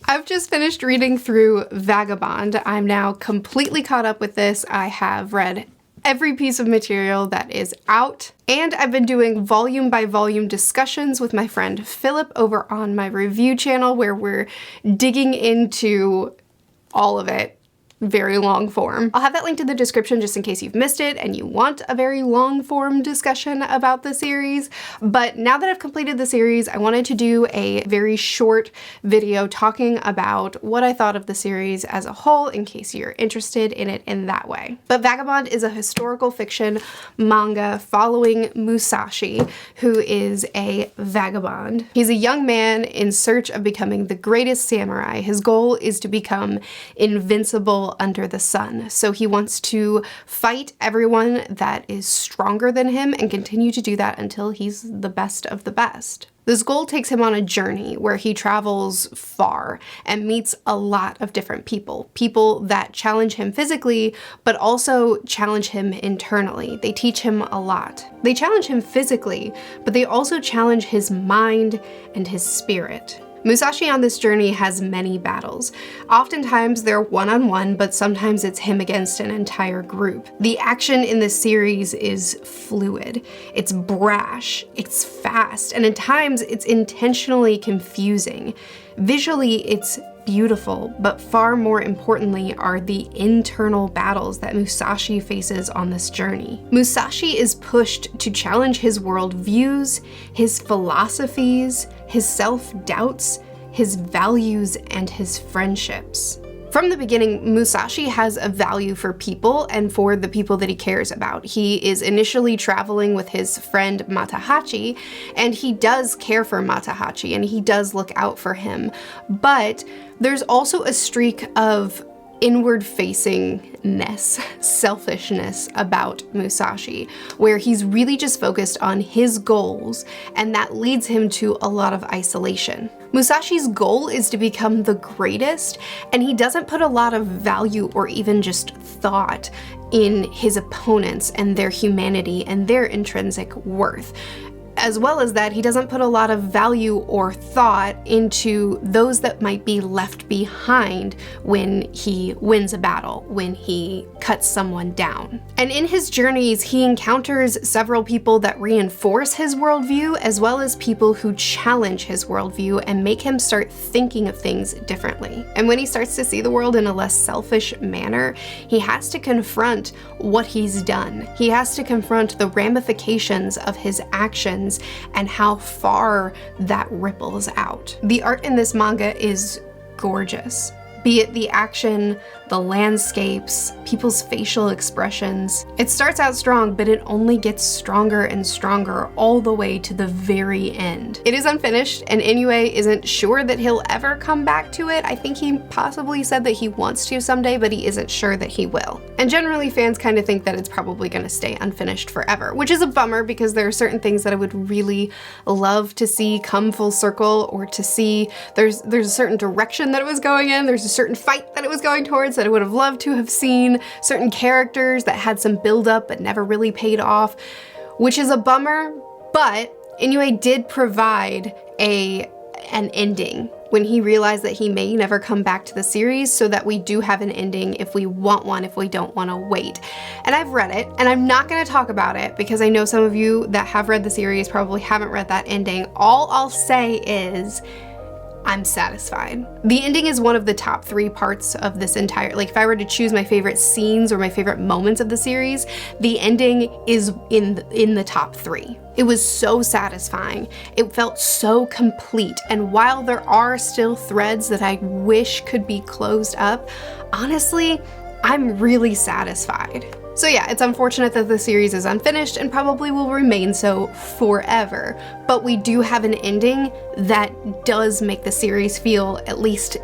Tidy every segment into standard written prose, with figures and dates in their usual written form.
I've just finished reading through Vagabond. I'm now completely caught up with this. I have read every piece of material that is out, and I've been doing volume by volume discussions with my friend Philip over on my review channel, where we're digging into all of it. Very long form. I'll have that linked in the description just in case you've missed it and you want a very long form discussion about the series. But now that I've completed the series, I wanted to do a very short video talking about what I thought of the series as a whole, in case you're interested in it in that way. But Vagabond is a historical fiction manga following Musashi, who is a vagabond. He's a young man in search of becoming the greatest samurai. His goal is to become invincible under the sun. So he wants to fight everyone that is stronger than him and continue to do that until he's the best of the best. This goal takes him on a journey where he travels far and meets a lot of different people. People that challenge him physically, but also challenge him internally. They teach him a lot. They challenge him physically, but they also challenge his mind and his spirit. Musashi on this journey has many battles. Oftentimes they're one-on-one, but sometimes it's him against an entire group. The action in this series is fluid, it's brash, it's fast, and at times it's intentionally confusing. Visually, it's beautiful, but far more importantly are the internal battles that Musashi faces on this journey. Musashi is pushed to challenge his worldviews, his philosophies, his self-doubts, his values, and his friendships. From the beginning, Musashi has a value for people and for the people that he cares about. He is initially traveling with his friend Matahachi, and he does care for Matahachi, and he does look out for him. But there's also a streak of inward-facingness, selfishness about Musashi, where he's really just focused on his goals, and that leads him to a lot of isolation. Musashi's goal is to become the greatest, and he doesn't put a lot of value or even just thought in his opponents and their humanity and their intrinsic worth. As well as that, he doesn't put a lot of value or thought into those that might be left behind when he wins a battle, when he cuts someone down. And in his journeys, he encounters several people that reinforce his worldview, as well as people who challenge his worldview and make him start thinking of things differently. And when he starts to see the world in a less selfish manner, he has to confront what he's done. He has to confront the ramifications of his actions and how far that ripples out. The art in this manga is gorgeous. Be it the action, the landscapes, people's facial expressions. It starts out strong, but it only gets stronger and stronger all the way to the very end. It is unfinished, and Inoue isn't sure that he'll ever come back to it. I think he possibly said that he wants to someday, but he isn't sure that he will. And generally fans kind of think that it's probably gonna stay unfinished forever, which is a bummer because there are certain things that I would really love to see come full circle, or to see there's a certain direction that it was going in, there's a certain fight that it was going towards that I would have loved to have seen, certain characters that had some build-up but never really paid off, which is a bummer, but Inoue did provide an ending when he realized that he may never come back to the series, so that we do have an ending if we want one, if we don't want to wait. And I've read it, and I'm not going to talk about it because I know some of you that have read the series probably haven't read that ending. All I'll say is I'm satisfied. The ending is one of the top 3 parts of this entire, like if I were to choose my favorite scenes or my favorite moments of the series, the ending is in the top 3. It was so satisfying. It felt so complete. And while there are still threads that I wish could be closed up, honestly, I'm really satisfied. So yeah, it's unfortunate that the series is unfinished and probably will remain so forever, but we do have an ending that does make the series feel, at least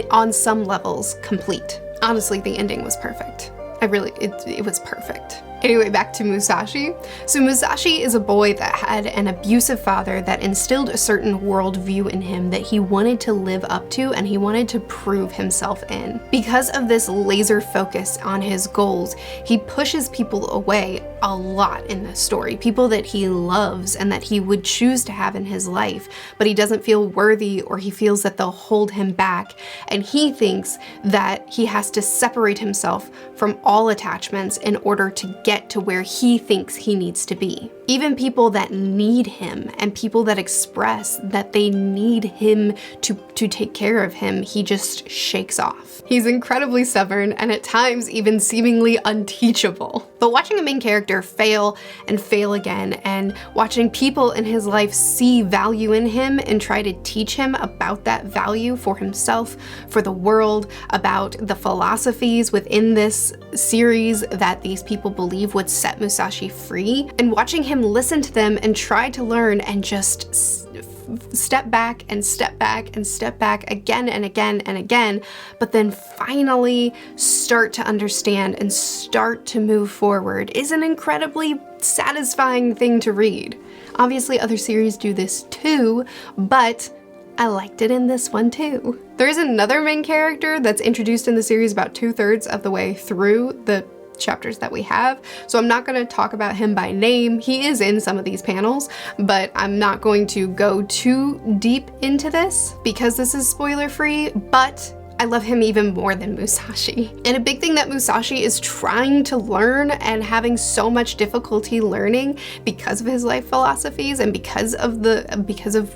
on some levels, complete. Honestly, the ending was perfect. It was perfect. Anyway, back to Musashi. So Musashi is a boy that had an abusive father that instilled a certain worldview in him that he wanted to live up to and he wanted to prove himself in. Because of this laser focus on his goals, he pushes people away a lot in this story. People that he loves and that he would choose to have in his life, but he doesn't feel worthy or he feels that they'll hold him back. And he thinks that he has to separate himself from all attachments in order to get to where he thinks he needs to be. Even people that need him and people that express that they need him to take care of him, he just shakes off. He's incredibly stubborn and at times even seemingly unteachable. But watching a main character fail and fail again, and watching people in his life see value in him and try to teach him about that value for himself, for the world, about the philosophies within this series that these people believe would set Musashi free, and watching him listen to them and try to learn and just step back and step back and step back again and again and again, but then finally start to understand and start to move forward is an incredibly satisfying thing to read. Obviously other series do this too, but I liked it in this one too. There is another main character that's introduced in the series about 2/3 of the way through the chapters that we have, so I'm not going to talk about him by name. He is in some of these panels, but I'm not going to go too deep into this because this is spoiler free, but I love him even more than Musashi. And a big thing that Musashi is trying to learn and having so much difficulty learning because of his life philosophies and because of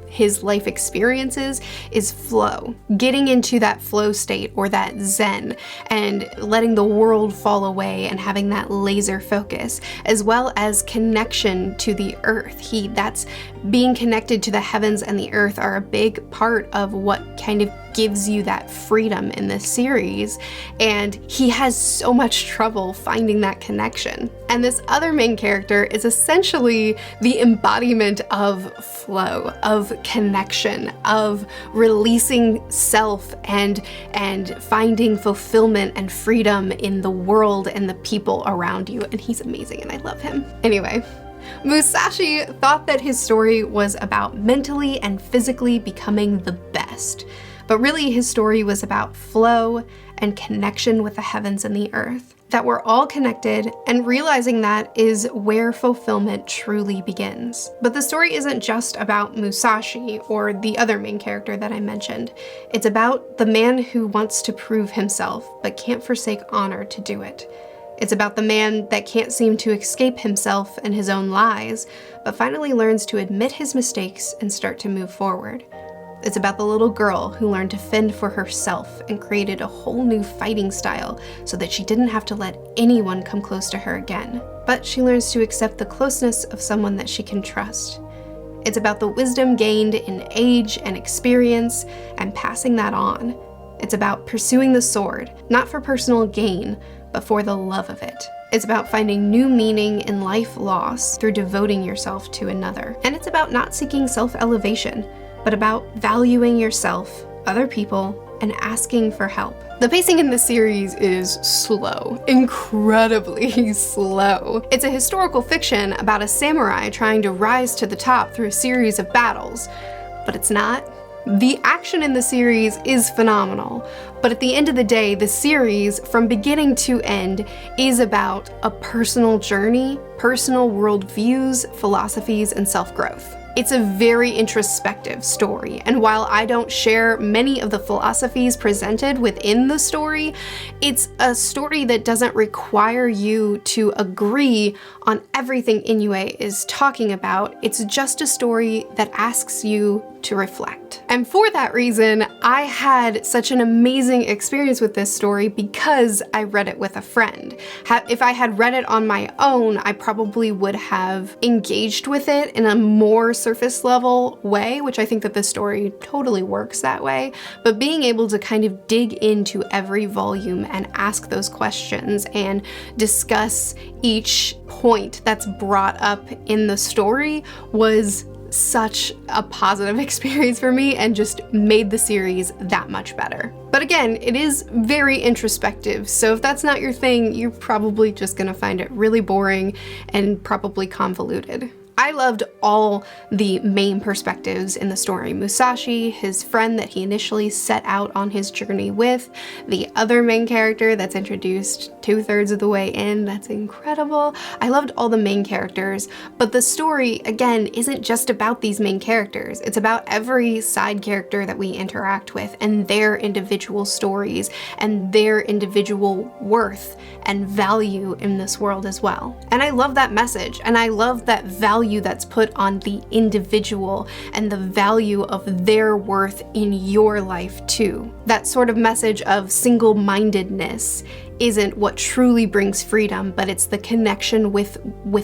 his life experiences is flow. Getting into that flow state or that zen and letting the world fall away and having that laser focus, as well as connection to the earth. That's being connected to the heavens and the earth are a big part of what kind of gives you that freedom in this series, and he has so much trouble finding that connection. And this other main character is essentially the embodiment of flow, of connection, of releasing self and finding fulfillment and freedom in the world and the people around you, and he's amazing and I love him. Anyway, Musashi thought that his story was about mentally and physically becoming the best. But really his story was about flow and connection with the heavens and the earth, that we're all connected, and realizing that is where fulfillment truly begins. But the story isn't just about Musashi or the other main character that I mentioned. It's about the man who wants to prove himself but can't forsake honor to do it. It's about the man that can't seem to escape himself and his own lies, but finally learns to admit his mistakes and start to move forward. It's about the little girl who learned to fend for herself and created a whole new fighting style so that she didn't have to let anyone come close to her again. But she learns to accept the closeness of someone that she can trust. It's about the wisdom gained in age and experience and passing that on. It's about pursuing the sword, not for personal gain, but for the love of it. It's about finding new meaning in life lost through devoting yourself to another. And it's about not seeking self-elevation, but about valuing yourself, other people, and asking for help. The pacing in this series is slow, incredibly slow. It's a historical fiction about a samurai trying to rise to the top through a series of battles, but it's not. The action in the series is phenomenal, but at the end of the day, the series, from beginning to end, is about a personal journey, personal worldviews, philosophies, and self-growth. It's a very introspective story, and while I don't share many of the philosophies presented within the story, it's a story that doesn't require you to agree on everything Inoue is talking about. It's just a story that asks you to reflect. And for that reason, I had such an amazing experience with this story because I read it with a friend. If I had read it on my own, I probably would have engaged with it in a more surface level way, which I think that this story totally works that way. But being able to kind of dig into every volume and ask those questions and discuss each point that's brought up in the story was such a positive experience for me and just made the series that much better. But again, it is very introspective, so if that's not your thing, you're probably just gonna find it really boring and probably convoluted. I loved all the main perspectives in the story. Musashi, his friend that he initially set out on his journey with, the other main character that's introduced 2/3 of the way in, that's incredible. I loved all the main characters, but the story, again, isn't just about these main characters. It's about every side character that we interact with and their individual stories and their individual worth and value in this world as well. And I love that message, and I love that value that's put on the individual and the value of their worth in your life too. That sort of message of single-mindedness isn't what truly brings freedom, but it's the connection with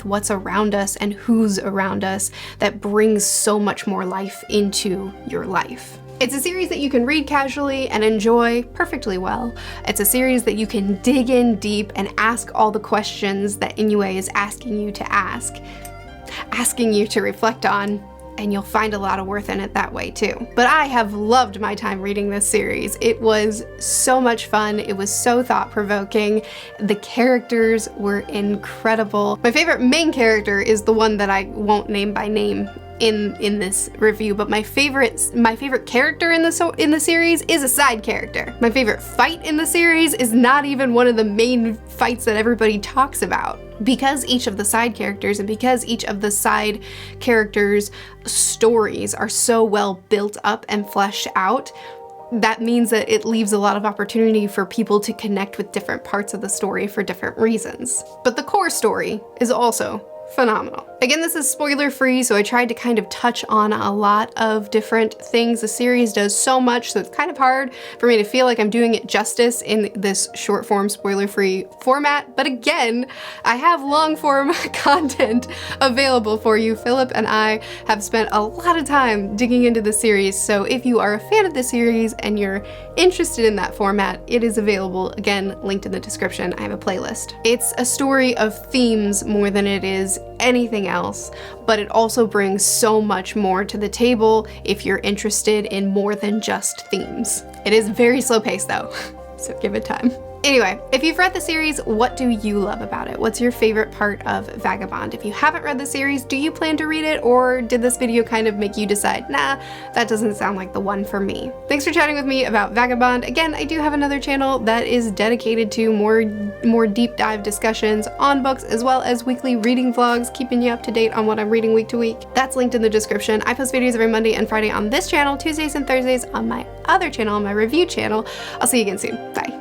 what's around us and who's around us that brings so much more life into your life. It's a series that you can read casually and enjoy perfectly well. It's a series that you can dig in deep and ask all the questions that Inoue is asking you to ask, asking you to reflect on, and you'll find a lot of worth in it that way too. But I have loved my time reading this series. It was so much fun. It was so thought-provoking. The characters were incredible. My favorite main character is the one that I won't name by name in this review, but my favorite character in the series is a side character. My favorite fight in the series is not even one of the main fights that everybody talks about. Because each of the side characters and because each of the side characters' stories are so well built up and fleshed out, that means that it leaves a lot of opportunity for people to connect with different parts of the story for different reasons. But the core story is also phenomenal. Again, this is spoiler-free, so I tried to kind of touch on a lot of different things. The series does so much, so it's kind of hard for me to feel like I'm doing it justice in this short-form, spoiler-free format. But again, I have long-form content available for you. Philip and I have spent a lot of time digging into the series, so if you are a fan of the series and you're interested in that format, it is available, again, linked in the description. I have a playlist. It's a story of themes more than it is anything else, but it also brings so much more to the table if you're interested in more than just themes. It is very slow paced though, so give it time. Anyway, if you've read the series, what do you love about it? What's your favorite part of Vagabond? If you haven't read the series, do you plan to read it, or did this video kind of make you decide, nah, that doesn't sound like the one for me? Thanks for chatting with me about Vagabond. Again, I do have another channel that is dedicated to more deep dive discussions on books, as well as weekly reading vlogs, keeping you up to date on what I'm reading week to week. That's linked in the description. I post videos every Monday and Friday on this channel, Tuesdays and Thursdays on my other channel, my review channel. I'll see you again soon. Bye.